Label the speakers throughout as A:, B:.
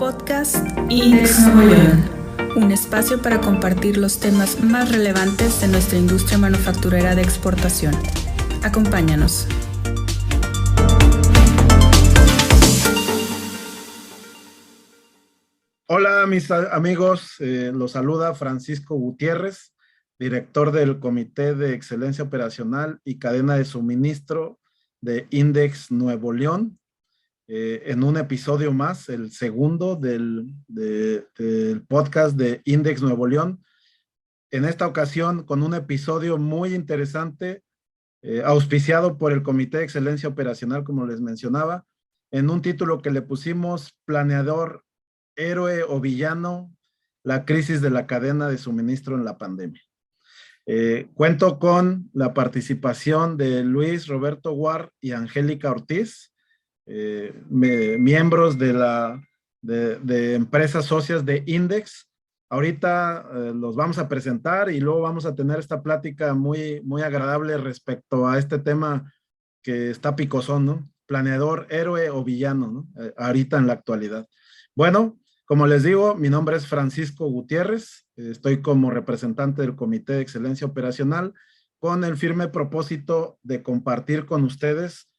A: Podcast Index Nuevo León, un espacio para compartir los temas más relevantes de nuestra industria manufacturera de exportación. Acompáñanos.
B: Hola mis amigos, los saluda Francisco Gutiérrez, director del Comité de Excelencia Operacional y Cadena de Suministro de Index Nuevo León, en un episodio más, el segundo del podcast de Index Nuevo León. En esta ocasión con un episodio muy interesante, auspiciado por el Comité de Excelencia Operacional, como les mencionaba, en un título que le pusimos Planeador, héroe o villano, la crisis de la cadena de suministro en la pandemia. Cuento con la participación de Luis Roberto Guar y Angélica Ortiz, miembros de empresas socias de Index. Ahorita los vamos a presentar y luego vamos a tener esta plática muy, muy agradable respecto a este tema que está picosón, ¿no? Planeador, héroe o villano, ¿no? Ahorita en la actualidad. Bueno, como les digo, mi nombre es Francisco Gutiérrez, estoy como representante del Comité de Excelencia Operacional con el firme propósito de compartir con ustedes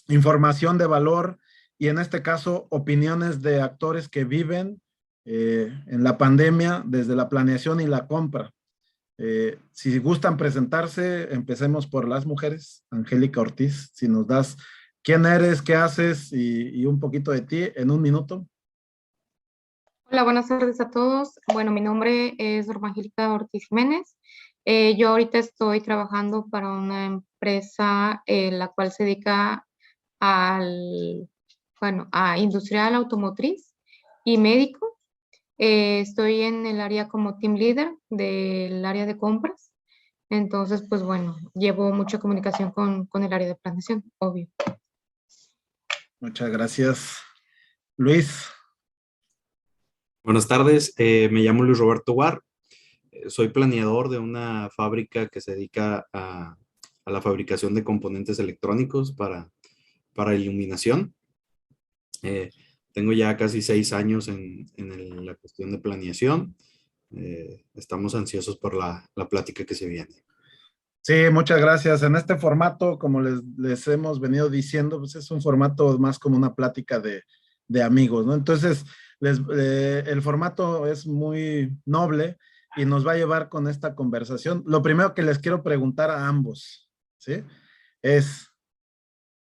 B: información de valor y en este caso opiniones de actores que viven en la pandemia desde la planeación y la compra. Si gustan presentarse, empecemos por las mujeres. Angélica Ortiz, si nos das quién eres, qué haces y un poquito de ti en un minuto.
C: Hola, buenas tardes a todos. Bueno, mi nombre es Norma Angélica Ortiz Jiménez. Yo ahorita estoy trabajando para una empresa la cual se dedica a industrial automotriz y médico. Estoy en el área como team leader del área de compras. Entonces, pues bueno, llevo mucha comunicación con el área de planeación, obvio.
B: Muchas gracias. Luis.
D: Buenas tardes, me llamo Luis Roberto Guar, soy planeador de una fábrica que se dedica a la fabricación de componentes electrónicos para iluminación. Tengo ya casi 6 años en la cuestión de planeación. Estamos ansiosos por la plática que se viene.
B: Sí, muchas gracias. En este formato, como les hemos venido diciendo, pues es un formato más como una plática de amigos, ¿no? Entonces, el formato es muy noble y nos va a llevar con esta conversación. Lo primero que les quiero preguntar a ambos, ¿sí? Es,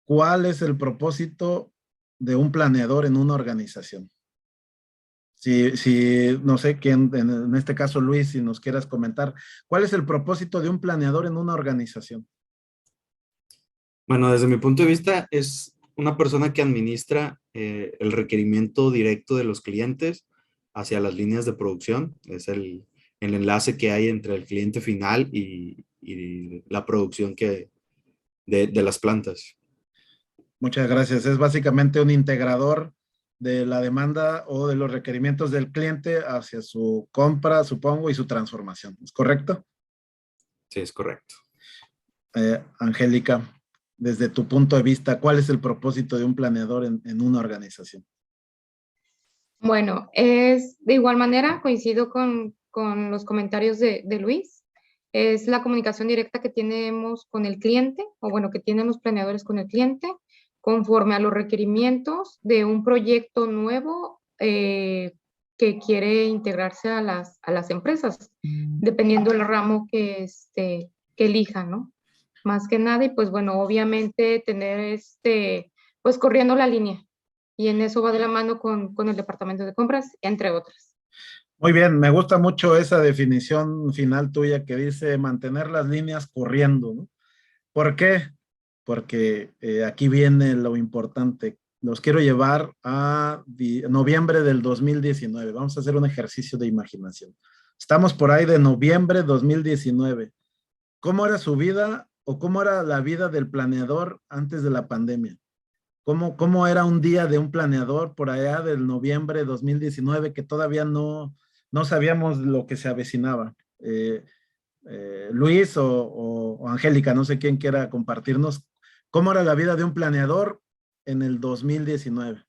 B: ¿cuál es el propósito de un planeador en una organización? Si no sé quién, en este caso Luis, si nos quieras comentar, ¿cuál es el propósito de un planeador en una organización?
D: Bueno, desde mi punto de vista es una persona que administra el requerimiento directo de los clientes hacia las líneas de producción. Es el enlace que hay entre el cliente final y la producción de las plantas.
B: Muchas gracias. Es básicamente un integrador de la demanda o de los requerimientos del cliente hacia su compra, supongo, y su transformación. ¿Es correcto?
D: Sí, es correcto.
B: Angélica, desde tu punto de vista, ¿cuál es el propósito de un planeador en una organización?
C: Bueno, es de igual manera, coincido con los comentarios de Luis, es la comunicación directa que tenemos con el cliente, o bueno, que tienen los planeadores con el cliente, conforme a los requerimientos de un proyecto nuevo que quiere integrarse a las empresas, dependiendo del ramo que elijan, ¿no? Más que nada, y pues bueno, obviamente tener pues corriendo la línea. Y en eso va de la mano con el departamento de compras, entre otras.
B: Muy bien, me gusta mucho esa definición final tuya que dice mantener las líneas corriendo, ¿no? ¿Por qué? Porque aquí viene lo importante. Los quiero llevar a noviembre del 2019. Vamos a hacer un ejercicio de imaginación. Estamos por ahí de noviembre 2019. ¿Cómo era su vida o cómo era la vida del planeador antes de la pandemia? ¿Cómo era un día de un planeador por allá del noviembre de 2019 que todavía no sabíamos lo que se avecinaba? Luis o Angélica, no sé quién quiera compartirnos, ¿cómo era la vida de un planeador en el 2019?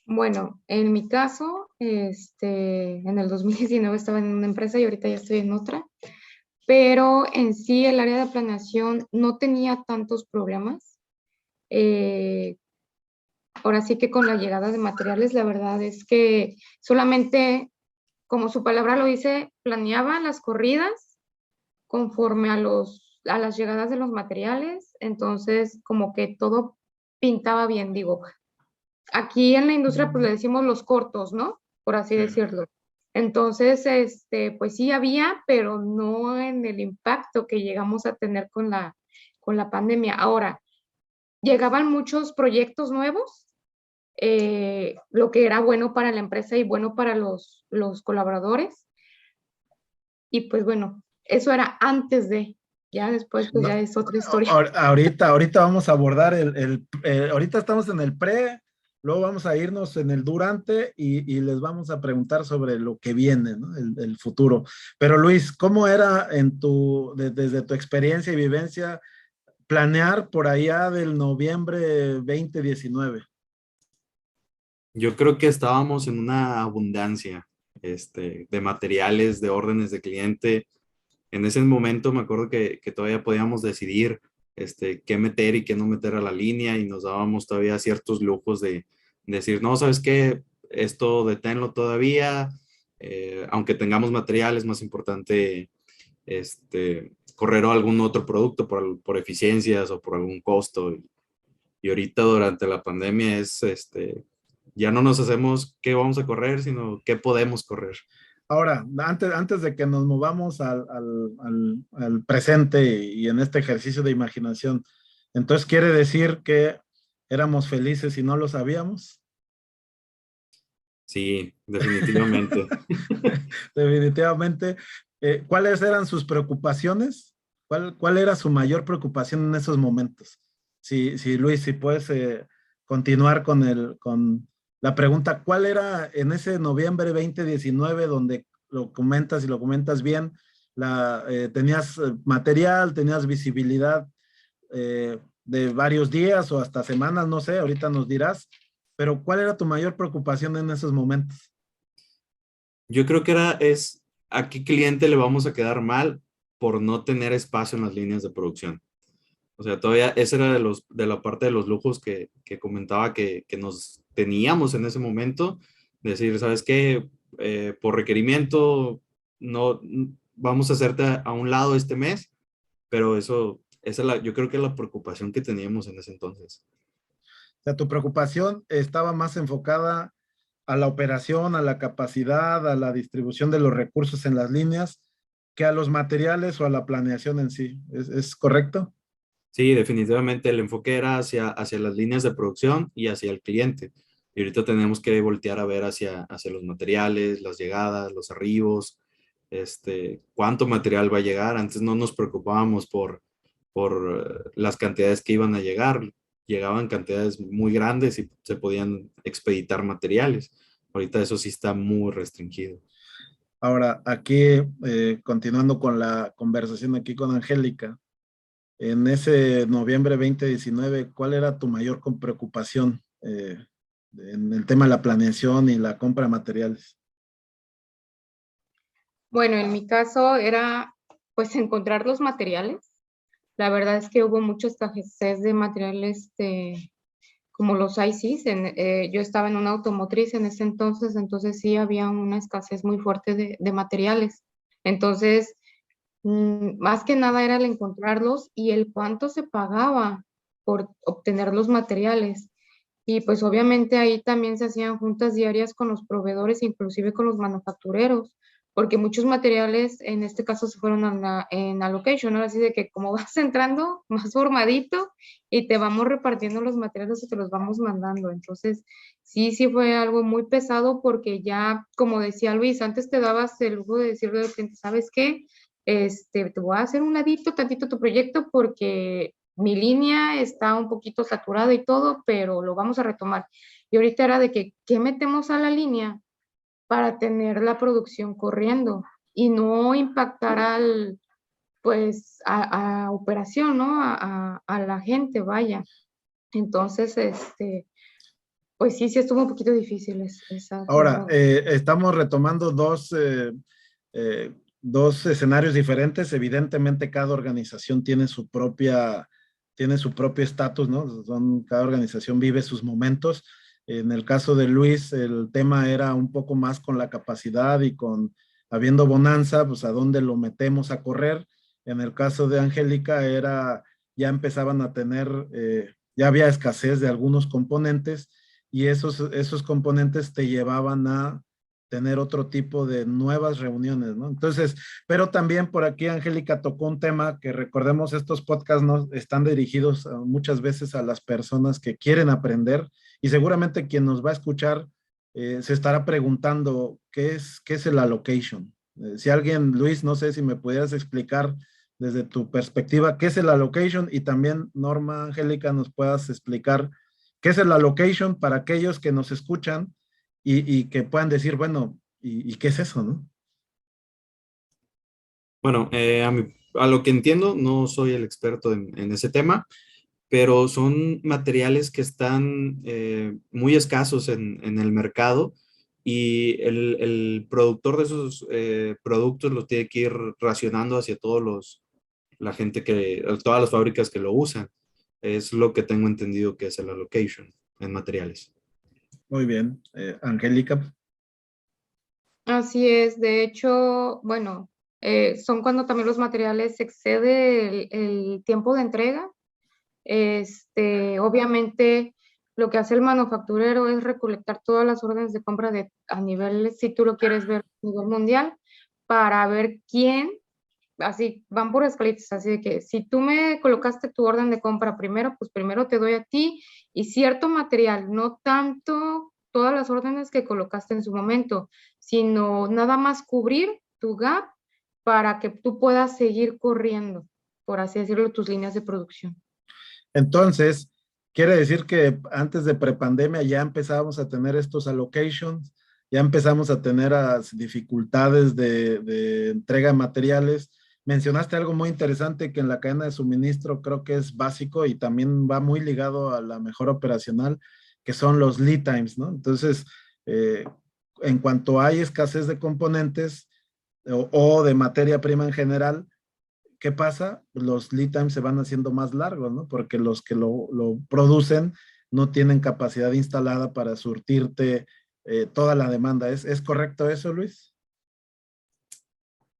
C: Bueno, en mi caso, en el 2019 estaba en una empresa y ahorita ya estoy en otra, pero en sí el área de planeación no tenía tantos problemas. Eh, Ahora sí que con la llegada de materiales, la verdad es que solamente, como su palabra lo dice, planeaba las corridas conforme a las llegadas de los materiales, entonces como que todo pintaba bien, digo. Aquí en la industria pues le decimos los cortos, ¿no? Por así
B: Sí.
C: decirlo. Entonces, pues sí había, pero no en el impacto que llegamos a tener con la pandemia. Ahora, llegaban muchos proyectos nuevos, lo que era bueno para la empresa y bueno para los colaboradores. Y pues bueno, eso era antes de, ya después pues ya
B: No,
C: es otra historia.
B: ahorita vamos a abordar ahorita estamos en el pre, luego vamos a irnos en el durante y les vamos a preguntar sobre lo que viene, ¿no? El futuro. Pero Luis, ¿cómo era desde tu experiencia y vivencia planear por allá del noviembre 2019?
D: Yo creo que estábamos en una abundancia de materiales, de órdenes de cliente. En ese momento me acuerdo que todavía podíamos decidir qué meter y qué no meter a la línea y nos dábamos todavía ciertos lujos de decir, no, ¿sabes qué? Esto deténlo todavía, aunque tengamos materiales, más importante correr algún otro producto por eficiencias o por algún costo. Y ahorita durante la pandemia ya no nos hacemos qué vamos a correr, sino qué podemos correr.
B: Ahora, antes de que nos movamos al presente y en este ejercicio de imaginación, entonces quiere decir que éramos felices y no lo sabíamos.
D: Sí, definitivamente.
B: Definitivamente. ¿Cuáles eran sus preocupaciones? ¿Cuál era su mayor preocupación en esos momentos? Si Luis, si puedes continuar con la pregunta, ¿cuál era en ese noviembre 2019 donde lo comentas y lo comentas bien, tenías material, tenías visibilidad de varios días o hasta semanas, no sé, ahorita nos dirás, pero ¿cuál era tu mayor preocupación en esos momentos?
D: Yo creo que a qué cliente le vamos a quedar mal por no tener espacio en las líneas de producción. O sea, todavía esa era de la parte de los lujos que comentaba que nos teníamos en ese momento. Decir, ¿sabes qué? Por requerimiento, no vamos a hacerte a un lado este mes, pero yo creo que es la preocupación que teníamos en ese entonces.
B: O sea, tu preocupación estaba más enfocada a la operación, a la capacidad, a la distribución de los recursos en las líneas, que a los materiales o a la planeación en sí. ¿Es correcto?
D: Sí, definitivamente el enfoque era hacia las líneas de producción y hacia el cliente. Y ahorita tenemos que voltear a ver hacia los materiales, las llegadas, los arribos, cuánto material va a llegar. Antes no nos preocupábamos por las cantidades que iban a llegar. Llegaban cantidades muy grandes y se podían expeditar materiales. Ahorita eso sí está muy restringido.
B: Ahora, aquí, continuando con la conversación aquí con Angélica, en ese noviembre 2019, ¿cuál era tu mayor preocupación en el tema de la planeación y la compra de materiales?
C: Bueno, en mi caso era pues encontrar los materiales. La verdad es que hubo mucha escasez de materiales como los ICs. Yo estaba en una automotriz en ese entonces sí había una escasez muy fuerte de materiales. Entonces, más que nada era el encontrarlos y el cuánto se pagaba por obtener los materiales. Y pues obviamente ahí también se hacían juntas diarias con los proveedores, inclusive con los manufactureros, porque muchos materiales en este caso se fueron en allocation, ¿no? Así de que como vas entrando más formadito y te vamos repartiendo los materiales y te los vamos mandando. Entonces, sí fue algo muy pesado porque ya, como decía Luis, antes te dabas el lujo de decirle al cliente, ¿sabes qué? Te voy a hacer un ladito, tantito tu proyecto porque mi línea está un poquito saturada y todo, pero lo vamos a retomar. Y ahorita era de que, ¿qué metemos a la línea para tener la producción corriendo y no impactar pues, a operación, ¿no? A la gente, vaya. Entonces, Pues sí, sí estuvo un poquito difícil esa
B: Ahora,
C: temporada.
B: estamos retomando dos escenarios diferentes. Evidentemente, cada organización tiene su propio estatus, ¿no? Cada organización vive sus momentos. En el caso de Luis, el tema era un poco más con la capacidad y con, habiendo bonanza, pues a dónde lo metemos a correr. En el caso de Angélica ya empezaban a tener, ya había escasez de algunos componentes y esos componentes te llevaban a tener otro tipo de nuevas reuniones, ¿no? Entonces, pero también por aquí Angélica tocó un tema que recordemos, estos podcasts no están dirigidos muchas veces a las personas que quieren aprender y seguramente quien nos va a escuchar se estará preguntando qué es el allocation. Si alguien, Luis, no sé si me pudieras explicar desde tu perspectiva qué es el allocation y también Norma, Angélica, nos puedas explicar qué es el allocation para aquellos que nos escuchan y que puedan decir, bueno, ¿y qué es eso, no?
D: Bueno, a lo que entiendo, no soy el experto en ese tema, pero son materiales que están muy escasos en el mercado y el productor de esos productos los tiene que ir racionando hacia la gente todas las fábricas que lo usan. Es lo que tengo entendido que es el allocation en materiales.
B: Muy bien. Angélica.
C: Así es, de hecho, bueno, son cuando también los materiales excede el tiempo de entrega. Obviamente, lo que hace el manufacturero es recolectar todas las órdenes de compra a nivel, si tú lo quieres ver a nivel mundial, para ver quién, así van por escalitos, así de que si tú me colocaste tu orden de compra primero, pues primero te doy a ti y cierto material, no tanto todas las órdenes que colocaste en su momento, sino nada más cubrir tu gap para que tú puedas seguir corriendo, por así decirlo, tus líneas de producción.
B: Entonces, quiere decir que antes de prepandemia ya empezábamos a tener estos allocations, ya empezamos a tener dificultades de entrega de materiales. Mencionaste algo muy interesante que en la cadena de suministro creo que es básico y también va muy ligado a la mejora operacional, que son los lead times, ¿no? Entonces, eh, en cuanto hay escasez de componentes o de materia prima en general, ¿qué pasa? Los lead times se van haciendo más largos, ¿no? Porque los que lo producen no tienen capacidad instalada para surtirte toda la demanda. ¿Es correcto eso, Luis?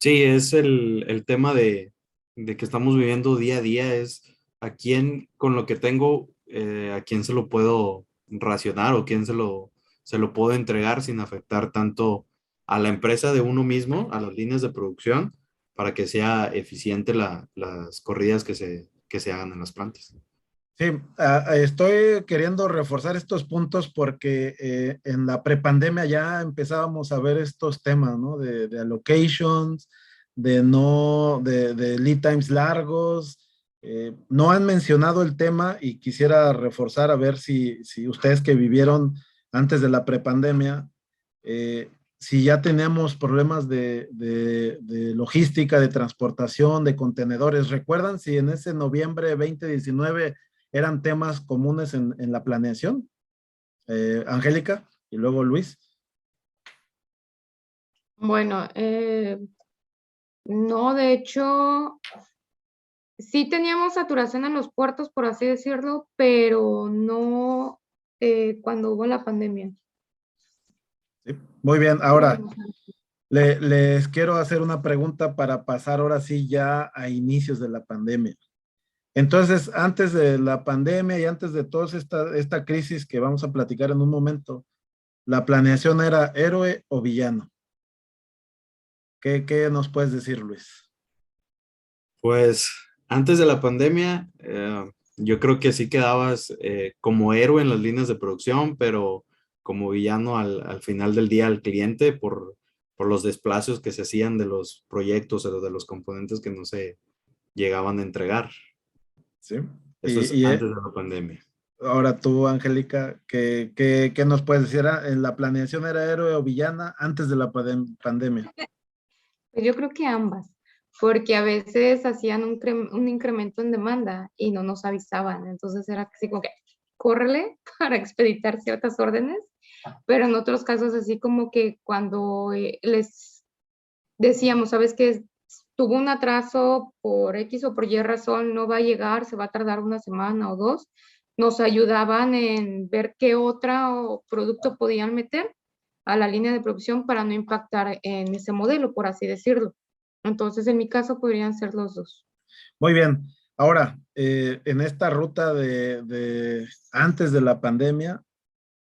D: Sí, es el tema de que estamos viviendo día a día, es a quién con lo que tengo, a quién se lo puedo racionar o quién se lo puedo entregar sin afectar tanto a la empresa de uno mismo, a las líneas de producción, para que sea eficiente las corridas que se hagan en las plantas.
B: Sí, estoy queriendo reforzar estos puntos porque en la prepandemia ya empezábamos a ver estos temas, ¿no? De allocations, de lead times largos. No han mencionado el tema y quisiera reforzar a ver si ustedes que vivieron antes de la prepandemia, si ya teníamos problemas de logística, de transportación, de contenedores. ¿Recuerdan si en ese noviembre 2019 eran temas comunes en la planeación? Angélica y luego Luis.
C: Bueno, no, de hecho, sí teníamos saturación en los puertos, por así decirlo, pero no cuando hubo la pandemia.
B: Sí. Muy bien, ahora les quiero hacer una pregunta para pasar ahora sí ya a inicios de la pandemia. Entonces, antes de la pandemia y antes de toda esta crisis que vamos a platicar en un momento, la planeación era héroe o villano. ¿Qué nos puedes decir, Luis?
D: Pues antes de la pandemia, yo creo que sí quedabas como héroe en las líneas de producción, pero como villano al final del día al cliente por los desplazos que se hacían de los proyectos o de los componentes que no se llegaban a entregar.
B: Sí.
D: Eso es antes de la pandemia.
B: Ahora tú, Angélica, ¿qué nos puedes decir? ¿En la planeación era héroe o villana antes de la pandemia?
C: Pues yo creo que ambas, porque a veces hacían un incremento en demanda y no nos avisaban, entonces era así como que córrele para expeditar ciertas órdenes, pero en otros casos así como que cuando les decíamos, ¿sabes qué? Tuvo un atraso por X o por Y razón, no va a llegar, se va a tardar una semana o dos, nos ayudaban en ver qué otro producto podían meter a la línea de producción para no impactar en ese modelo, por así decirlo. Entonces, en mi caso, podrían ser los dos.
B: Muy bien. Ahora, en esta ruta de antes de la pandemia,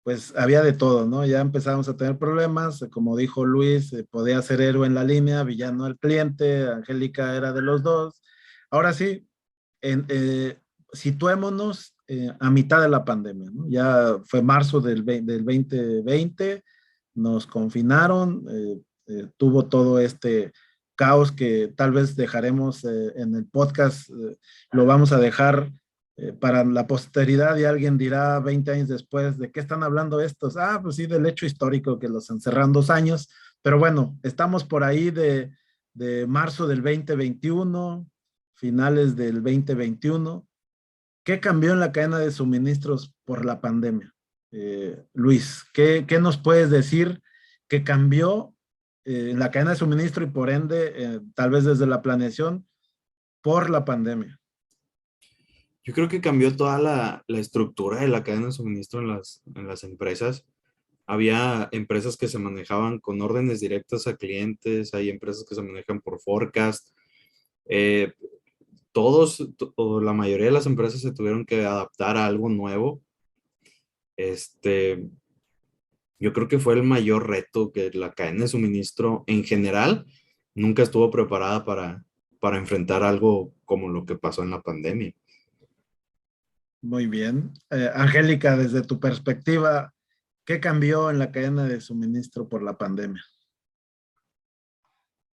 B: pues había de todo, ¿no? Ya empezamos a tener problemas, como dijo Luis, podía ser héroe en la línea, villano al cliente, Angélica era de los dos. Ahora sí, situémonos a mitad de la pandemia, ¿no? Ya fue marzo del 2020, nos confinaron, tuvo todo este caos que tal vez dejaremos en el podcast, lo vamos a dejar para la posteridad y alguien dirá 20 años después, ¿de qué están hablando estos? Ah, pues sí, del hecho histórico que los encerraron 2 años, pero bueno, estamos por ahí de marzo del 2021, finales del 2021. ¿Qué cambió en la cadena de suministros por la pandemia? Luis, ¿qué nos puedes decir que cambió en la cadena de suministro y por ende, tal vez desde la planeación, por la pandemia?
D: Yo creo que cambió toda la estructura de la cadena de suministro en las empresas. Había empresas que se manejaban con órdenes directas a clientes, hay empresas que se manejan por forecast. O la mayoría de las empresas se tuvieron que adaptar a algo nuevo. Yo creo que fue el mayor reto, que la cadena de suministro en general nunca estuvo preparada para enfrentar algo como lo que pasó en la pandemia.
B: Muy bien. Angélica, desde tu perspectiva, ¿qué cambió en la cadena de suministro por la pandemia?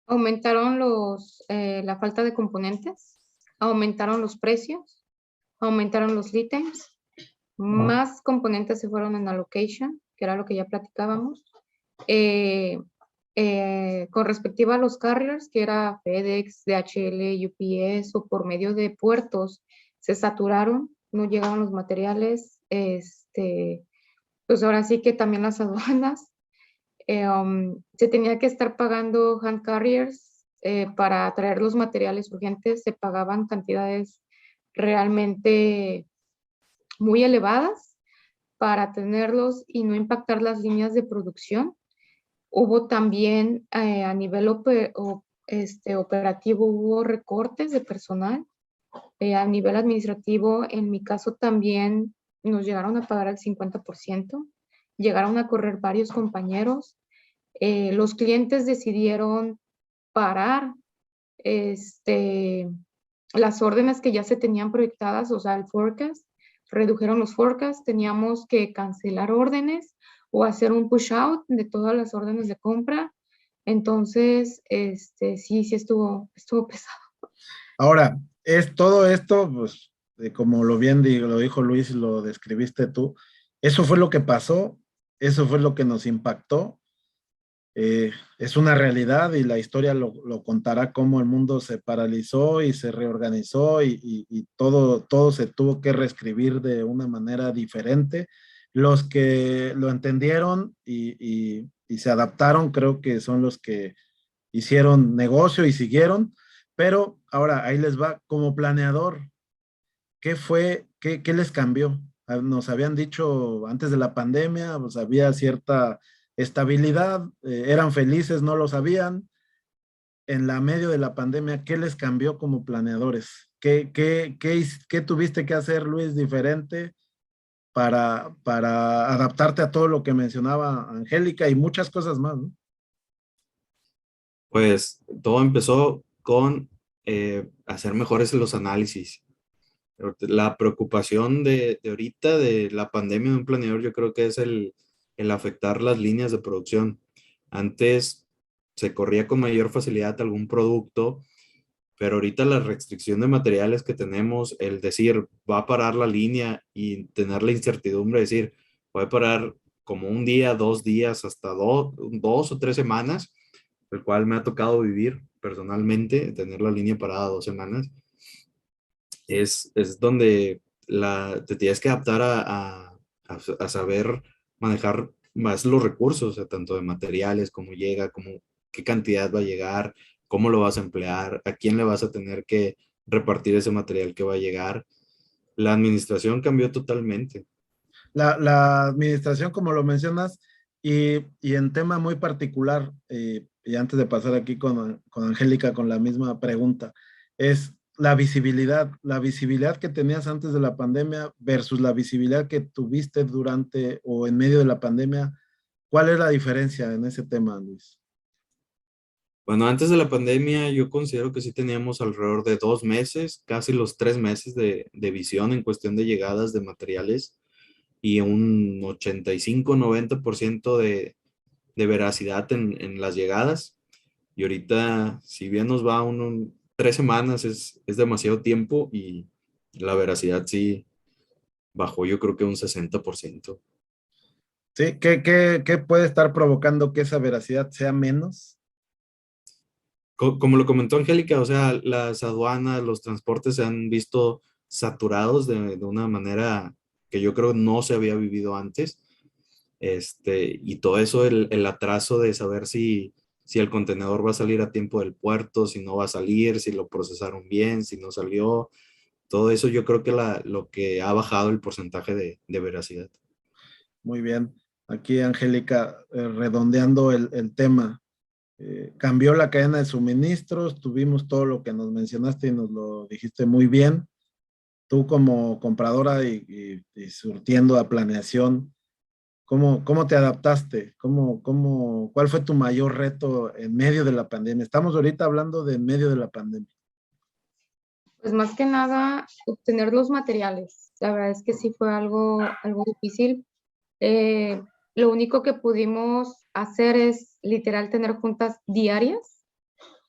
C: Aumentaron la falta de componentes, aumentaron los precios, aumentaron los lead times, más componentes se fueron en allocation, que era lo que ya platicábamos. Con respecto a los carriers, que era FedEx, DHL, UPS, o por medio de puertos, se saturaron, no llegaban los materiales, pues ahora sí que también las aduanas, se tenía que estar pagando hand carriers para traer los materiales urgentes, se pagaban cantidades realmente muy elevadas para tenerlos y no impactar las líneas de producción. Hubo también a nivel operativo, hubo recortes de personal. A nivel administrativo, en mi caso también nos llegaron a pagar el 50%, llegaron a correr varios compañeros. Los clientes decidieron parar las órdenes que ya se tenían proyectadas, o sea, el forecast, redujeron los forecasts, teníamos que cancelar órdenes o hacer un push out de todas las órdenes de compra. Entonces, sí estuvo pesado.
B: Ahora, es todo esto, pues, como lo dijo Luis y lo describiste tú, eso fue lo que pasó, eso fue lo que nos impactó. Es una realidad y la historia lo contará cómo el mundo se paralizó y se reorganizó y todo se tuvo que reescribir de una manera diferente. Los que lo entendieron y se adaptaron, creo que son los que hicieron negocio y siguieron. Pero ahora ahí les va, como planeador, ¿qué les cambió? Nos habían dicho antes de la pandemia, pues había cierta estabilidad, eran felices, no lo sabían. En la medio de la pandemia, ¿qué les cambió como planeadores? ¿Qué tuviste que hacer, Luis, diferente para adaptarte a todo lo que mencionaba Angélica y muchas cosas más, ¿no?
D: Pues todo empezó con hacer mejores los análisis. La preocupación de ahorita de la pandemia de un planeador, yo creo que es el afectar las líneas de producción. Antes se corría con mayor facilidad algún producto, pero ahorita la restricción de materiales que tenemos, el decir va a parar la línea y tener la incertidumbre de decir puede parar como un día, 2 días, hasta 2 o 3 semanas, el cual me ha tocado vivir personalmente, tener la línea parada 2 semanas, es donde te tienes que adaptar a saber manejar más los recursos, o sea, tanto de materiales, cómo llega, qué cantidad va a llegar, cómo lo vas a emplear, a quién le vas a tener que repartir ese material que va a llegar. La administración cambió totalmente.
B: La administración, como lo mencionas, y en tema muy particular, y antes de pasar aquí con Angélica con la misma pregunta, es la visibilidad que tenías antes de la pandemia versus la visibilidad que tuviste durante o en medio de la pandemia. ¿Cuál es la diferencia en ese tema, Luis?
D: Bueno, antes de la pandemia yo considero que sí teníamos alrededor de 2 meses, casi los 3 meses de visión en cuestión de llegadas de materiales y un 85-90% de veracidad en las llegadas. Y ahorita, si bien nos va 3 semanas, es demasiado tiempo y la veracidad sí bajó, yo creo que un 60%.
B: ¿Sí? ¿Qué puede estar provocando que esa veracidad sea menos?
D: Como lo comentó Angélica, o sea, las aduanas, los transportes se han visto saturados de una manera que yo creo no se había vivido antes. Y todo eso, el atraso de saber si el contenedor va a salir a tiempo del puerto, si no va a salir, si lo procesaron bien, si no salió, todo eso yo creo que lo que ha bajado el porcentaje de veracidad.
B: Muy bien. Aquí, Angélica, redondeando el tema. Cambió la cadena de suministros, tuvimos todo lo que nos mencionaste y nos lo dijiste muy bien. Tú como compradora y surtiendo a planeación, ¿cómo te adaptaste? ¿Cuál fue tu mayor reto en medio de la pandemia? Estamos ahorita hablando de en medio de la pandemia.
C: Pues más que nada, obtener los materiales. La verdad es que sí fue algo difícil. Lo único que pudimos hacer es literal tener juntas diarias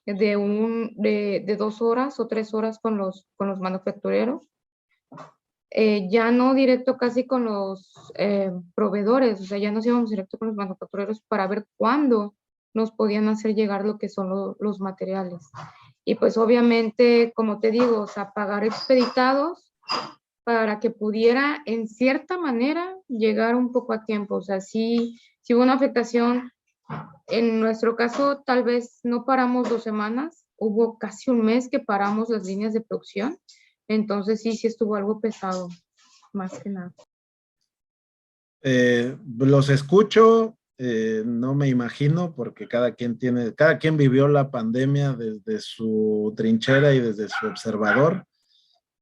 C: de 2 horas o 3 horas con los manufactureros. Ya no directo casi con los proveedores, o sea, ya nos íbamos directo con los manufactureros para ver cuándo nos podían hacer llegar lo que son los materiales. Y pues obviamente, como te digo, o sea, pagar expeditados para que pudiera en cierta manera llegar un poco a tiempo. O sea, sí hubo una afectación. En nuestro caso, tal vez no paramos 2 semanas, hubo casi un mes que paramos las líneas de producción. Entonces sí estuvo algo pesado, más que nada.
B: Los escucho, no me imagino, porque cada quien vivió la pandemia desde su trinchera y desde su observador.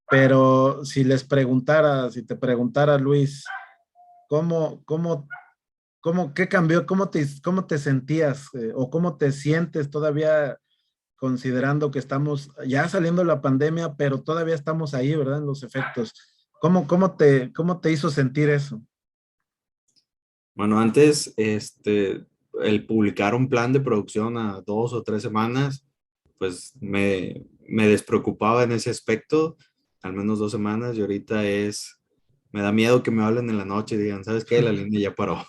B: Pero si te preguntara, Luis, ¿qué cambió? ¿Cómo te sentías o cómo te sientes todavía considerando que estamos ya saliendo de la pandemia, pero todavía estamos ahí, ¿verdad? En los efectos. ¿Cómo te hizo sentir eso?
D: Bueno, antes, el publicar un plan de producción a 2 o 3 semanas, pues me despreocupaba en ese aspecto, al menos 2 semanas, y ahorita me da miedo que me hablen en la noche y digan, ¿sabes qué? La línea ya paró.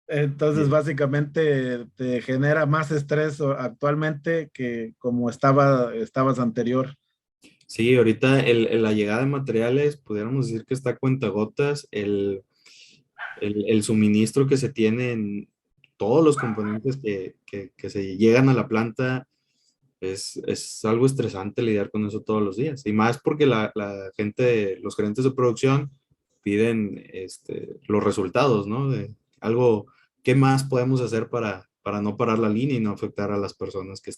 B: Entonces, básicamente, te genera más estrés actualmente que como estabas anterior.
D: Sí, ahorita la llegada de materiales, pudiéramos decir que está a cuentagotas, el suministro que se tiene en todos los componentes que se llegan a la planta, es algo estresante lidiar con eso todos los días. Y más porque la gente, los gerentes de producción piden los resultados, ¿no? De algo, ¿qué más podemos hacer para no parar la línea y no afectar a las personas que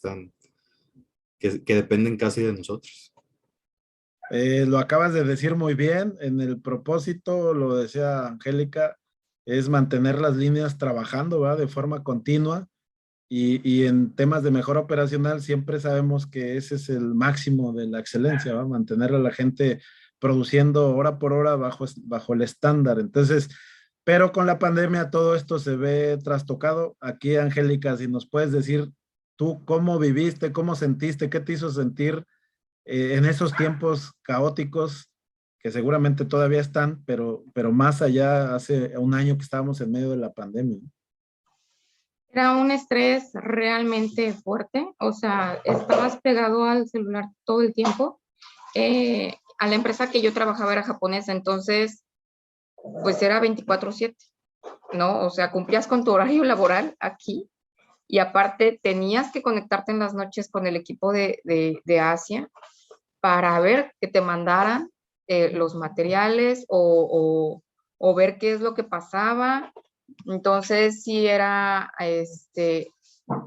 D: dependen casi de nosotros?
B: Lo acabas de decir muy bien. En el propósito, lo decía Angélica, es mantener las líneas trabajando, ¿va? De forma continua. Y en temas de mejora operacional siempre sabemos que ese es el máximo de la excelencia, ¿va? Mantener a la gente produciendo hora por hora bajo el estándar. Entonces, pero con la pandemia todo esto se ve trastocado. Aquí, Angélica, si nos puedes decir tú cómo viviste, cómo sentiste, qué te hizo sentir en esos tiempos caóticos que seguramente todavía están, pero más allá, hace un año que estábamos en medio de la pandemia.
C: Era un estrés realmente fuerte, o sea, estabas pegado al celular todo el tiempo. a la empresa que yo trabajaba era japonesa, entonces, pues era 24/7, ¿no? O sea, cumplías con tu horario laboral aquí y aparte tenías que conectarte en las noches con el equipo de Asia para ver que te mandaran los materiales o ver qué es lo que pasaba. Entonces, sí era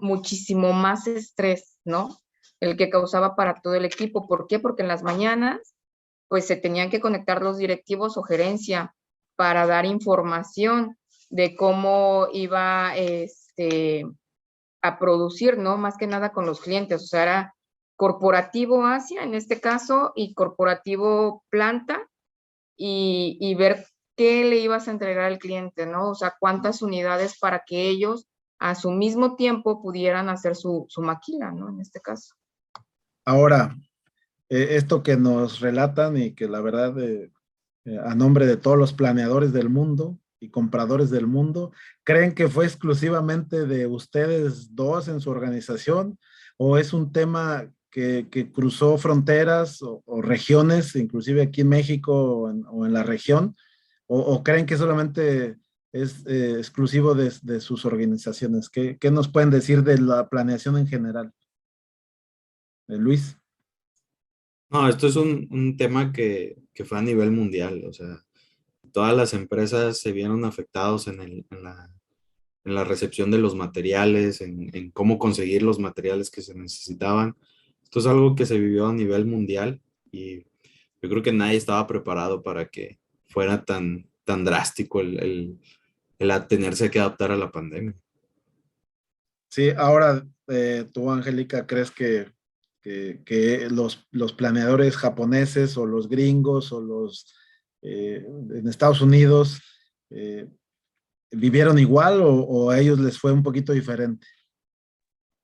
C: muchísimo más estrés, ¿no? El que causaba para todo el equipo. ¿Por qué? Porque en las mañanas, pues se tenían que conectar los directivos o gerencia para dar información de cómo iba a producir, ¿no? Más que nada con los clientes. O sea, era corporativo Asia, en este caso, y corporativo planta, y ver qué le ibas a entregar al cliente, ¿no? O sea, cuántas unidades para que ellos a su mismo tiempo pudieran hacer su maquila, ¿no? En este caso.
B: Ahora, esto que nos relatan y que la verdad, a nombre de todos los planeadores del mundo y compradores del mundo, ¿creen que fue exclusivamente de ustedes dos en su organización o es un tema que cruzó fronteras o regiones, inclusive aquí en México o en la región? ¿O creen que solamente es exclusivo de sus organizaciones? ¿Qué nos pueden decir de la planeación en general? Luis.
D: No, esto es un tema que fue a nivel mundial, o sea, todas las empresas se vieron afectados en la recepción de los materiales, en cómo conseguir los materiales que se necesitaban. Esto es algo que se vivió a nivel mundial y yo creo que nadie estaba preparado para que fuera tan drástico el tenerse que adaptar a la pandemia.
B: Sí, ahora tú, Angélica, ¿crees que los planeadores japoneses o los gringos o los en Estados Unidos vivieron igual o a ellos les fue un poquito diferente?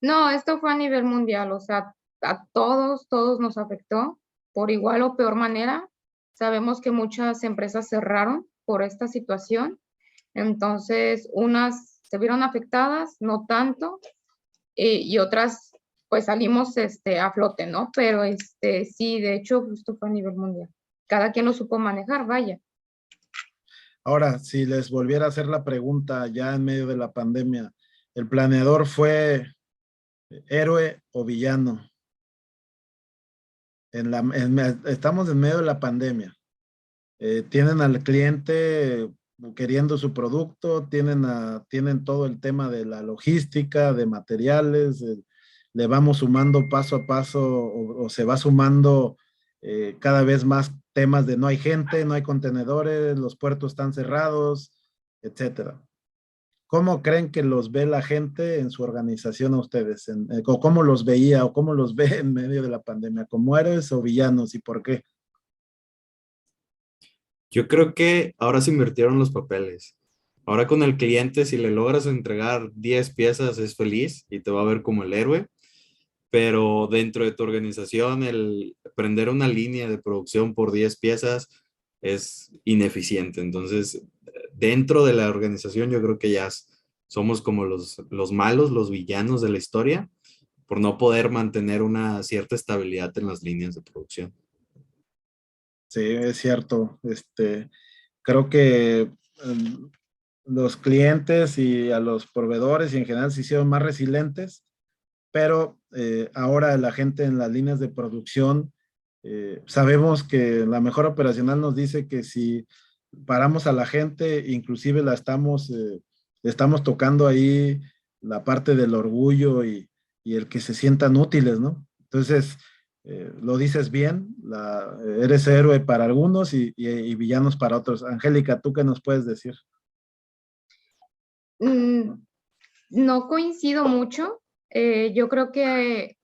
C: No, esto fue a nivel mundial, o sea, a todos nos afectó por igual o peor manera. Sabemos que muchas empresas cerraron por esta situación, entonces unas se vieron afectadas, no tanto, y otras pues salimos a flote, ¿no? Pero sí, de hecho, esto fue a nivel mundial. Cada quien lo supo manejar, vaya.
B: Ahora, si les volviera a hacer la pregunta ya en medio de la pandemia, ¿el planeador fue héroe o villano? Estamos en medio de la pandemia. Tienen al cliente queriendo su producto, tienen todo el tema de la logística, de materiales, le vamos sumando paso a paso o se va sumando cada vez más temas de no hay gente, no hay contenedores, los puertos están cerrados, etcétera. ¿Cómo creen que los ve la gente en su organización a ustedes? ¿O cómo los veía o cómo los ve en medio de la pandemia? ¿Como héroes o villanos y por qué?
D: Yo creo que ahora se invirtieron los papeles. Ahora con el cliente, si le logras entregar 10 piezas, es feliz y te va a ver como el héroe. Pero dentro de tu organización, el prender una línea de producción por 10 piezas es ineficiente. Entonces, dentro de la organización, yo creo que ya somos como los malos, los villanos de la historia, por no poder mantener una cierta estabilidad en las líneas de producción.
B: Sí, es cierto. Creo que los clientes y a los proveedores y en general se hicieron más resilientes, pero ahora la gente en las líneas de producción, sabemos que la mejora operacional nos dice que si paramos a la gente, inclusive estamos tocando ahí la parte del orgullo y el que se sientan útiles, ¿no? Entonces, lo dices bien, eres héroe para algunos y villanos para otros. Angélica, ¿tú qué nos puedes decir?
C: No coincido mucho. Yo creo que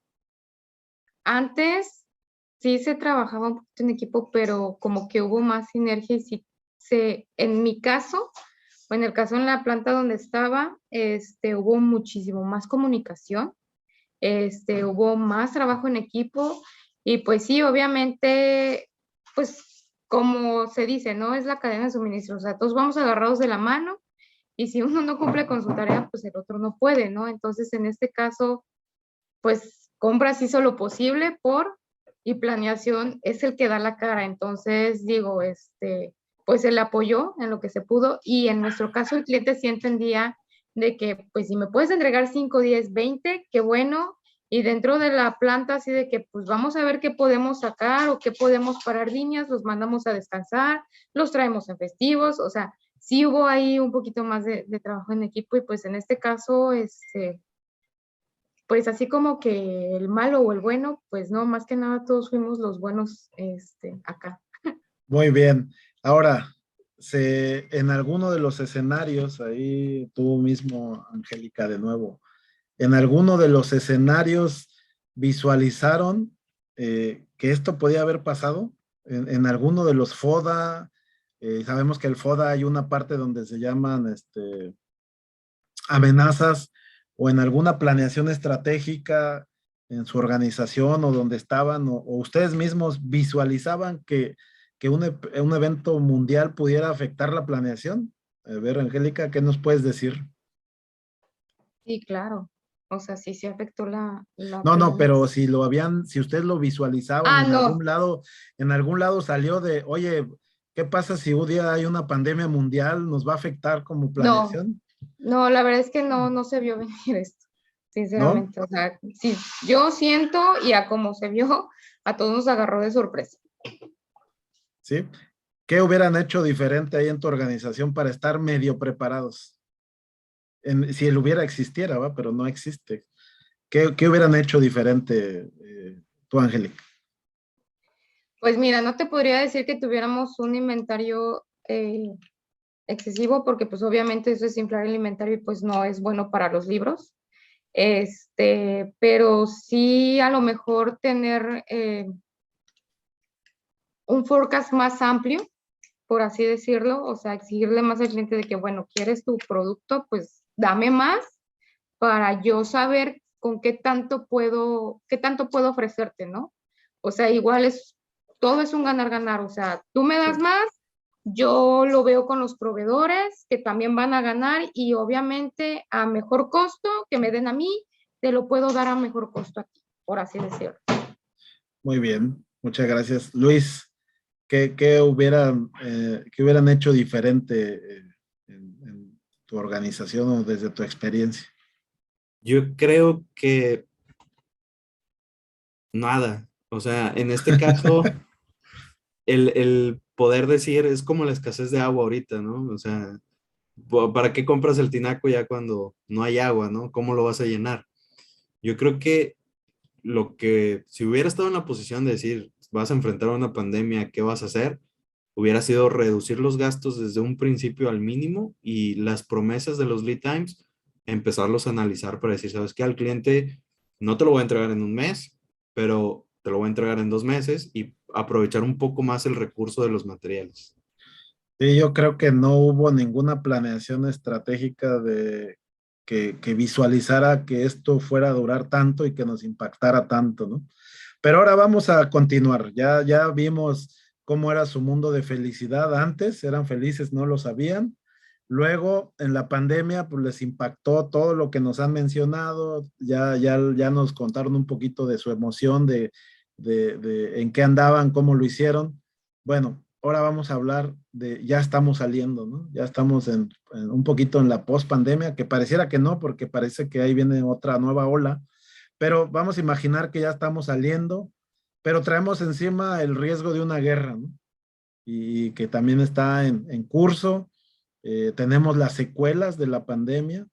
C: antes sí se trabajaba un poquito en equipo, pero como que hubo más sinergia y sí en mi caso, o en el caso en la planta donde estaba, hubo muchísimo más comunicación, hubo más trabajo en equipo y pues sí, obviamente, pues como se dice, ¿no? Es la cadena de suministro, o sea, todos vamos agarrados de la mano y si uno no cumple con su tarea, pues el otro no puede, ¿no? Entonces, en este caso, pues compras hizo lo posible por y planeación es el que da la cara. Entonces, digo, pues él apoyó en lo que se pudo y en nuestro caso el cliente sí entendía de que, pues si me puedes entregar 5, 10, 20, qué bueno, y dentro de la planta así de que, pues vamos a ver qué podemos sacar o qué podemos parar líneas, los mandamos a descansar, los traemos en festivos, o sea, sí hubo ahí un poquito más de trabajo en equipo y pues en este caso, pues así como que el malo o el bueno, pues no, más que nada todos fuimos los buenos acá.
B: Muy bien. Ahora, en alguno de los escenarios, ahí tú mismo, Angélica, de nuevo, en alguno de los escenarios visualizaron que esto podía haber pasado. En alguno de los FODA, sabemos que el FODA hay una parte donde se llaman amenazas, o en alguna planeación estratégica en su organización o donde estaban, o ustedes mismos visualizaban que un evento mundial pudiera afectar la planeación. A ver, Angélica, ¿qué nos puedes decir?
C: Sí, claro. O sea, sí se afectó la
B: No, pero
C: planeación.
B: si ustedes lo visualizaban
C: Ah, no,
B: en algún lado salió de, oye, ¿qué pasa si un día hay una pandemia mundial? ¿Nos va a afectar como
C: no,
B: planeación?
C: no, la verdad es que no se vio venir esto,
B: ¿No?
C: sinceramente. O sea, sí, yo siento y a como se vio, a todos nos agarró de sorpresa.
B: ¿Sí? ¿Qué hubieran hecho diferente ahí en tu organización para estar medio preparados? Si el hubiera existiera, ¿va? Pero no existe. ¿Qué hubieran hecho diferente tú, Angélica?
C: Pues mira, no te podría decir que tuviéramos un inventario excesivo, porque pues obviamente eso es inflar el inventario y pues no es bueno para los libros. Pero sí a lo mejor tener un forecast más amplio, por así decirlo, o sea, exigirle más al cliente de que, bueno, ¿quieres tu producto? Pues dame más para yo saber con qué tanto puedo ofrecerte, ¿no? O sea, igual todo es un ganar-ganar, o sea, tú me das
B: Sí.
C: más, yo lo veo con los proveedores que también van a ganar y obviamente a mejor costo que me den a mí, te lo puedo dar a mejor costo a ti, por así decirlo.
B: Muy bien, muchas gracias. Luis, qué hubieran hecho diferente en tu organización o desde tu experiencia?
D: Yo creo que nada. O sea, en este caso, el poder decir es como la escasez de agua ahorita, ¿no? O sea, ¿para qué compras el tinaco ya cuando no hay agua, ¿no? ¿Cómo lo vas a llenar? Yo creo que si hubiera estado en la posición de decir, vas a enfrentar una pandemia, ¿qué vas a hacer? Hubiera sido reducir los gastos desde un principio al mínimo y las promesas de los lead times, empezarlos a analizar para decir, ¿sabes qué? Al cliente no te lo voy a entregar en un mes, pero te lo voy a entregar en 2 meses y aprovechar un poco más el recurso de los materiales.
B: Sí, yo creo que no hubo ninguna planeación estratégica que visualizara que esto fuera a durar tanto y que nos impactara tanto, ¿no? Pero ahora vamos a continuar. Ya vimos cómo era su mundo de felicidad antes, eran felices, no lo sabían. Luego, en la pandemia, pues les impactó todo lo que nos han mencionado. Ya nos contaron un poquito de su emoción, de en qué andaban, cómo lo hicieron. Bueno, ahora vamos a hablar ya estamos saliendo, ¿no? Ya estamos un poquito en la post-pandemia, que pareciera que no, porque parece que ahí viene otra nueva ola, pero vamos a imaginar que ya estamos saliendo, pero traemos encima el riesgo de una guerra, ¿no? Y que también está en curso. Tenemos las secuelas de la pandemia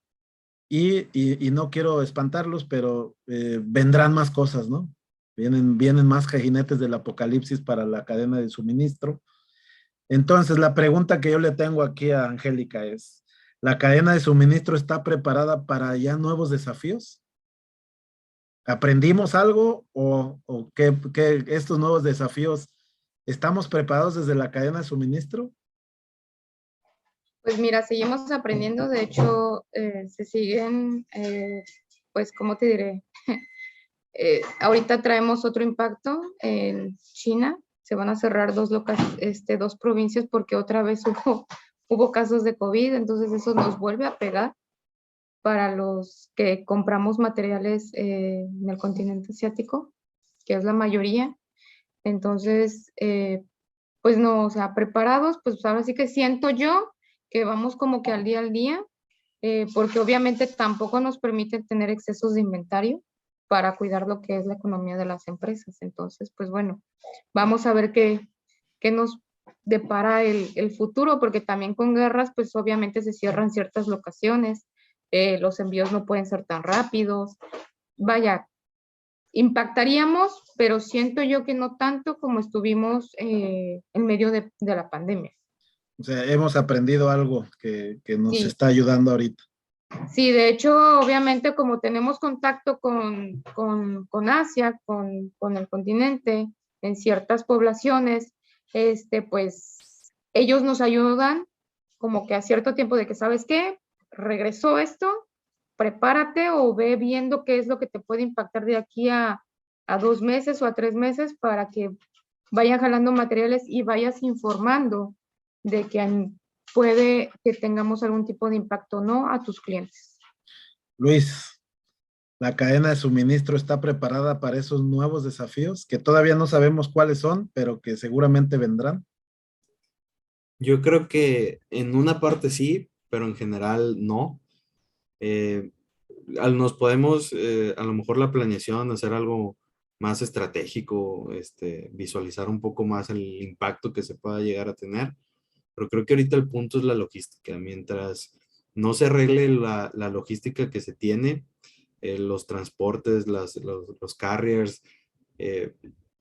B: y no quiero espantarlos, pero vendrán más cosas, ¿no? Vienen más jinetes del apocalipsis para la cadena de suministro. Entonces, la pregunta que yo le tengo aquí a Angélica es, ¿la cadena de suministro está preparada para ya nuevos desafíos? ¿Aprendimos algo o qué estos nuevos desafíos, estamos preparados desde la cadena de suministro?
C: Pues mira, seguimos aprendiendo, de hecho, se siguen, pues, ¿cómo te diré? Ahorita traemos otro impacto en China, se van a cerrar dos provincias porque otra vez hubo casos de COVID, entonces eso nos vuelve a pegar para los que compramos materiales en el continente asiático, que es la mayoría. Entonces, pues no, o sea, preparados, pues ahora sí que siento yo que vamos como que al día, porque obviamente tampoco nos permite tener excesos de inventario para cuidar lo que es la economía de las empresas. Entonces, pues bueno, vamos a ver qué nos depara el futuro, porque también con guerras, pues obviamente se cierran ciertas locaciones, los envíos no pueden ser tan rápidos. Vaya, impactaríamos, pero siento yo que no tanto como estuvimos en medio de la pandemia.
B: O sea, hemos aprendido algo que nos
C: Sí.
B: está ayudando ahorita.
C: Sí, de hecho, obviamente, como tenemos contacto con Asia, con el continente, en ciertas poblaciones, pues ellos nos ayudan como que a cierto tiempo de que, ¿sabes qué? Regresó esto, prepárate o ve viendo qué es lo que te puede impactar de aquí a 2 meses o a 3 meses para que vayan jalando materiales y vayas informando de que puede que tengamos algún tipo de impacto o no a tus clientes.
B: Luis, ¿la cadena de suministro está preparada para esos nuevos desafíos que todavía no sabemos cuáles son, pero que seguramente vendrán?
D: Yo creo que en una parte sí, pero en general no. Eh, Nos podemos, a lo mejor la planeación, hacer algo más estratégico, visualizar un poco más el impacto que se pueda llegar a tener, pero creo que ahorita el punto es la logística. Mientras no se arregle la logística que se tiene, los transportes, los carriers, eh,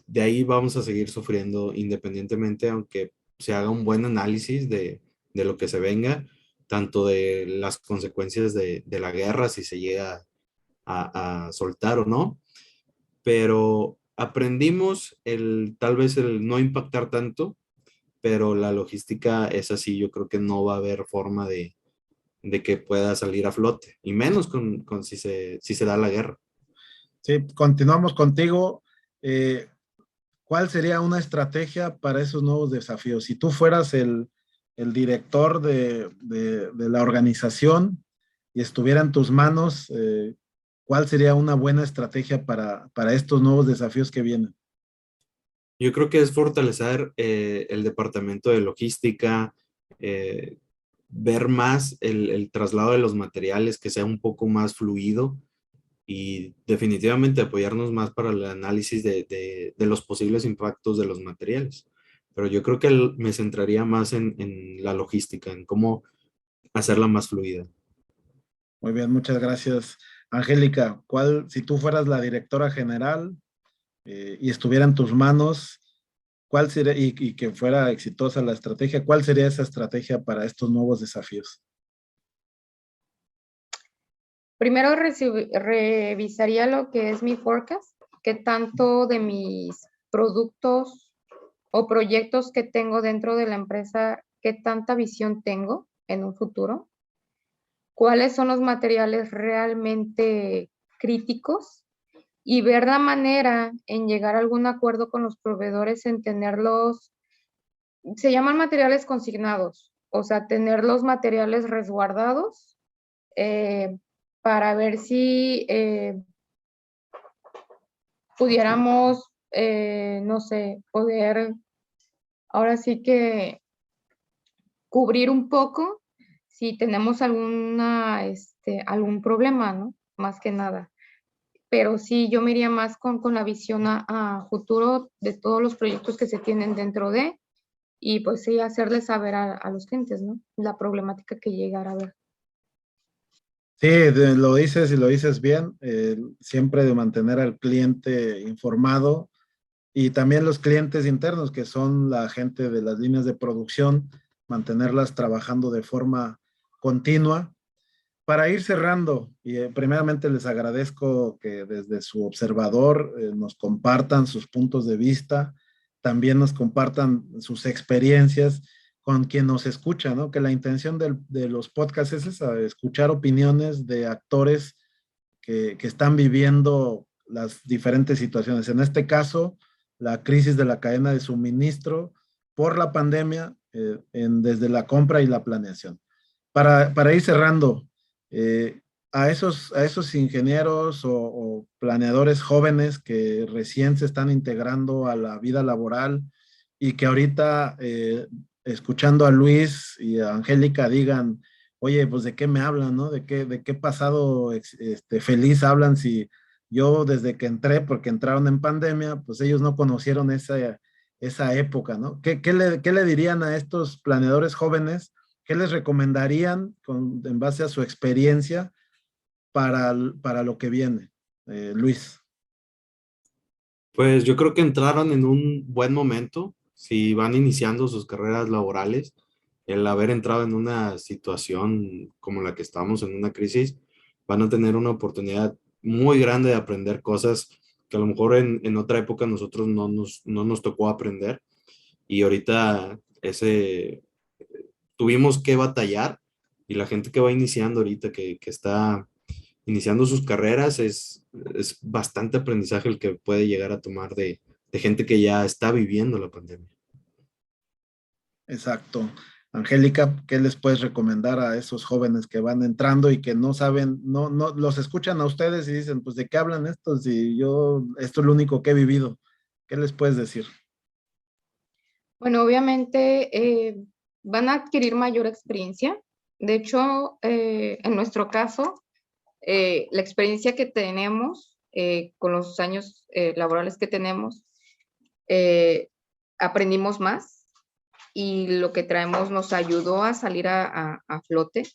D: de ahí vamos a seguir sufriendo independientemente, aunque se haga un buen análisis de lo que se venga, tanto de las consecuencias de la guerra, si se llega a soltar o no, pero aprendimos tal vez el no impactar tanto, pero la logística es así. Yo creo que no va a haber forma de que pueda salir a flote, y menos si se da la guerra.
B: Sí, continuamos contigo. ¿Cuál sería una estrategia para esos nuevos desafíos? Si tú fueras el director de la organización y estuviera en tus manos, ¿cuál sería una buena estrategia para estos nuevos desafíos que vienen?
D: Yo creo que es fortalecer el departamento de logística, ver más el traslado de los materiales, que sea un poco más fluido, y definitivamente apoyarnos más para el análisis de los posibles impactos de los materiales. Pero yo creo que me centraría más en la logística, en cómo hacerla más fluida.
B: Muy bien, muchas gracias. Angélica, si tú fueras la directora general y estuviera en tus manos, ¿cuál sería, y que fuera exitosa la estrategia, cuál sería esa estrategia para estos nuevos desafíos?
C: Primero revisaría lo que es mi forecast, qué tanto de mis productos o proyectos que tengo dentro de la empresa, qué tanta visión tengo en un futuro, cuáles son los materiales realmente críticos y ver la manera en llegar a algún acuerdo con los proveedores en tenerlos, se llaman materiales consignados, o sea, tener los materiales resguardados para ver si pudiéramos, no sé, poder ahora sí que cubrir un poco si tenemos algún problema, ¿no? Más que nada. Pero sí, yo me iría más con la visión a futuro de todos los proyectos que se tienen dentro de, y pues sí, hacerles saber a los clientes, ¿no? La problemática que llegara a ver.
B: Sí, lo dices y lo dices bien, siempre de mantener al cliente informado y también los clientes internos, que son la gente de las líneas de producción, mantenerlas trabajando de forma continua. Para ir cerrando, y primeramente les agradezco que desde su observador nos compartan sus puntos de vista, también nos compartan sus experiencias con quien nos escucha, ¿no? Que la intención de los podcasts es esa, escuchar opiniones de actores que están viviendo las diferentes situaciones. En este caso, la crisis de la cadena de suministro por la pandemia, desde la compra y la planeación. Para ir cerrando, a esos ingenieros o planeadores jóvenes que recién se están integrando a la vida laboral y que ahorita, escuchando a Luis y a Angélica, digan, oye, pues ¿de qué me hablan, no? ¿De qué pasado feliz hablan si yo desde que entré, porque entraron en pandemia, pues ellos no conocieron esa época, ¿no? ¿Qué le dirían a estos planeadores jóvenes? ¿Qué les recomendarían en base a su experiencia para lo que viene? Luis.
D: Pues yo creo que entraron en un buen momento, si van iniciando sus carreras laborales, el haber entrado en una situación como la que estamos, en una crisis, van a tener una oportunidad muy grande de aprender cosas que a lo mejor en otra época nosotros no nos tocó aprender, y ahorita tuvimos que batallar, y la gente que va iniciando ahorita, que está iniciando sus carreras, es bastante aprendizaje el que puede llegar a tomar de gente que ya está viviendo la pandemia.
B: Exacto. Angélica, ¿qué les puedes recomendar a esos jóvenes que van entrando y que no saben, no los escuchan a ustedes y dicen, pues ¿de qué hablan estos? Y esto es lo único que he vivido. ¿Qué les puedes decir?
C: Bueno, obviamente van a adquirir mayor experiencia. De hecho, en nuestro caso, la experiencia que tenemos con los años laborales que tenemos, aprendimos más y lo que traemos nos ayudó a salir a flote,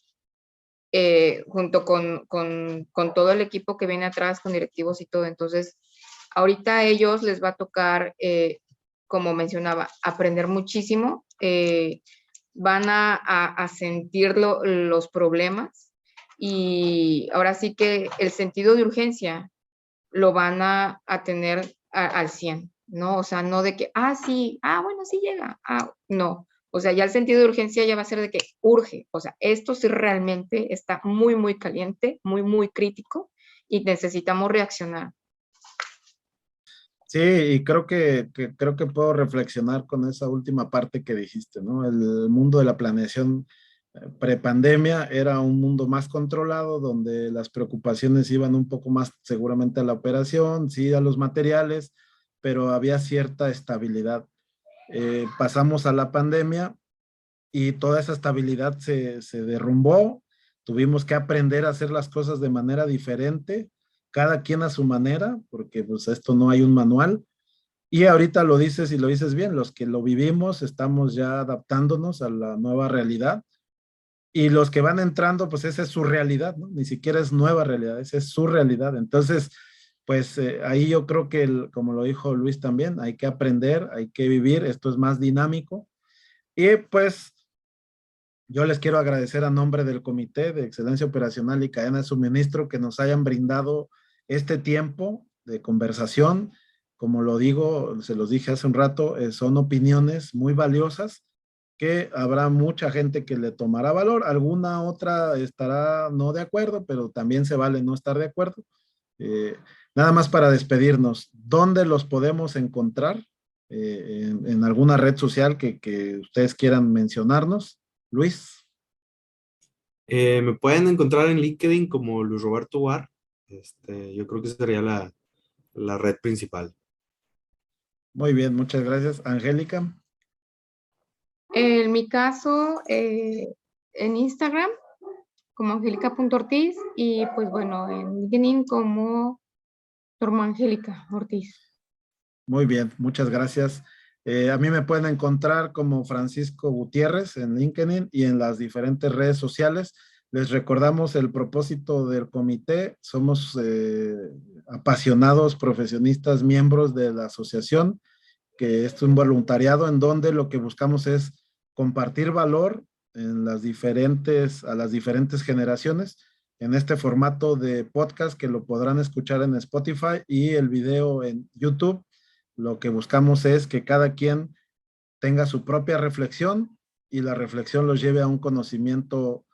C: junto con todo el equipo que viene atrás, con directivos y todo. Entonces, ahorita a ellos les va a tocar, como mencionaba, aprender muchísimo, van a sentir los problemas, y ahora sí que el sentido de urgencia lo van a tener al 100, ¿no? O sea, no de que, sí, bueno, sí llega, no. O sea, ya el sentido de urgencia ya va a ser de que urge. O sea, esto sí realmente está muy, muy caliente, muy, muy crítico, y necesitamos reaccionar.
B: Sí, y creo que puedo reflexionar con esa última parte que dijiste, ¿no? El mundo de la planeación prepandemia era un mundo más controlado, donde las preocupaciones iban un poco más seguramente a la operación, sí, a los materiales, pero había cierta estabilidad. Pasamos a la pandemia y toda esa estabilidad se derrumbó. Tuvimos que aprender a hacer las cosas de manera diferente, cada quien a su manera, porque pues esto no hay un manual. Y ahorita lo dices y lo dices bien, los que lo vivimos estamos ya adaptándonos a la nueva realidad, y los que van entrando, pues esa es su realidad, ¿no? Ni siquiera es nueva realidad, esa es su realidad. Entonces, pues ahí yo creo que, como lo dijo Luis también, hay que aprender, hay que vivir, esto es más dinámico. Y pues yo les quiero agradecer a nombre del Comité de Excelencia Operacional y Cadena de Suministro que nos hayan brindado este tiempo de conversación. Como lo digo, se los dije hace un rato, son opiniones muy valiosas que habrá mucha gente que le tomará valor, alguna otra estará no de acuerdo, pero también se vale no estar de acuerdo. Eh, Nada más para despedirnos, ¿dónde los podemos encontrar? En alguna red social que ustedes quieran mencionarnos. Luis.
D: Me pueden encontrar en LinkedIn como Luis Roberto War. Yo creo que esa sería la red principal.
B: Muy bien, muchas gracias. Angélica.
C: En mi caso, en Instagram, como angélica.ortiz, y pues bueno, en LinkedIn como Tormo Angélica Ortiz.
B: Muy bien, muchas gracias. A mí me pueden encontrar como Francisco Gutiérrez en LinkedIn y en las diferentes redes sociales. Les recordamos el propósito del comité. Somos apasionados profesionistas, miembros de la asociación, que es un voluntariado en donde lo que buscamos es compartir valor a las diferentes generaciones en este formato de podcast que lo podrán escuchar en Spotify y el video en YouTube. Lo que buscamos es que cada quien tenga su propia reflexión y la reflexión los lleve a un conocimiento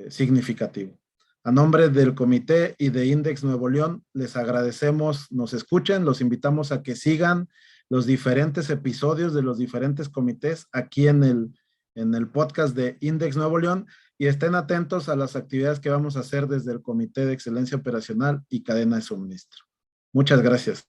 B: significativo. A nombre del comité y de Index Nuevo León, les agradecemos, nos escuchen, los invitamos a que sigan los diferentes episodios de los diferentes comités aquí en el podcast de Index Nuevo León, y estén atentos a las actividades que vamos a hacer desde el Comité de Excelencia Operacional y Cadena de Suministro. Muchas gracias.